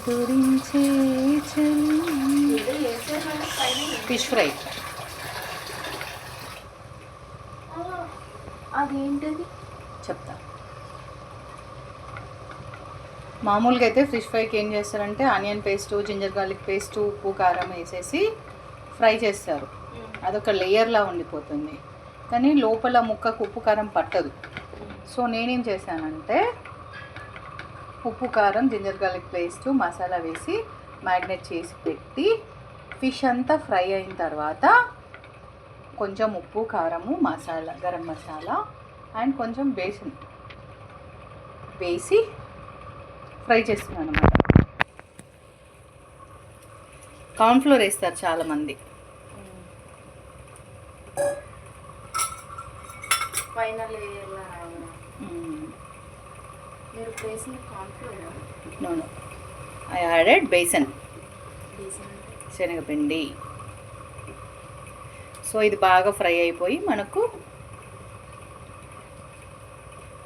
చిగురించే fish fry. అదేంటది చెప్తా. మామూలుగా అయితే ఫిష్ ఫ్రైకి ఏం చేస్తారంటే onion paste, ginger garlic paste, ఉప్పు కారం వేసేసి ఫ్రై చేస్తారు. అదొక లేయర్లా ఉండిపోతుంది, కానీ లోపల ముక్కకు ఉప్పు కారం పట్టదు. సో నేనేం చేశానంటే ఉప్పు కారం, జింజర్ గార్లిక్ పేస్టు, మసాలా వేసి మ్యారినేట్ చేసి పెట్టి ఫిష్ అంతా ఫ్రై అయిన తర్వాత కొంచెం ఉప్పు, కారము, మసాలా, గరం మసాలా అండ్ కొంచెం బేసన్ వేసి ఫ్రై చేస్తున్నాను అనమాట. కార్న్ఫ్లోర్ వేస్తారు చాలామంది. ఫైనల్ మీరు వేసిన cornflour? No, I added besan, శనగపిండి. సో ఇది బాగా ఫ్రై అయిపోయి మనకు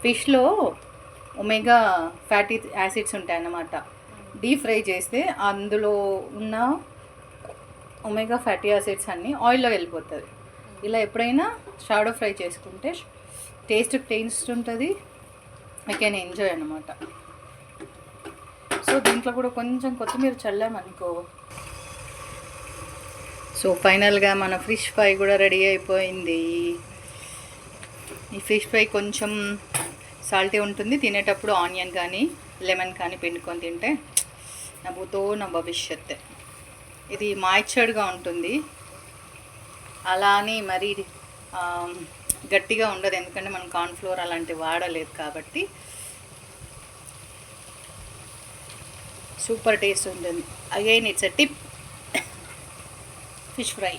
ఫిష్లో ఒమేగా ఫ్యాటీ యాసిడ్స్ ఉంటాయన్నమాట. డీప్ ఫ్రై చేస్తే అందులో ఉన్న ఒమేగా ఫ్యాటీ యాసిడ్స్ అన్నీ ఆయిల్లో వెళ్ళిపోతుంది. ఇలా ఎప్పుడైనా షాడో ఫ్రై చేసుకుంటే టేస్ట్ ఉంటుంది, ఐ కెన్ ఎంజాయ్ అన్నమాట. సో దీంట్లో కూడా కొంచెం కొత్తిమీర చల్లామనుకో. సో ఫైనల్గా మన ఫిష్ ఫ్రై కూడా రెడీ అయిపోయింది. ఈ ఫిష్ ఫ్రై కొంచెం సాల్టీ ఉంటుంది, తినేటప్పుడు ఆనియన్ కానీ లెమన్ కానీ పిండుకొని తింటే నవ్వుతో నా భవిష్యత్. ఇది మాయిశ్చర్డ్గా ఉంటుంది, అలా అని మరీ గట్టిగా ఉండదు, ఎందుకంటే మనం కార్న్ఫ్లోర్ అలాంటివి వాడలేదు కాబట్టి. సూపర్ టేస్ట్ ఉంటుంది. Again it's a tip, fish fry.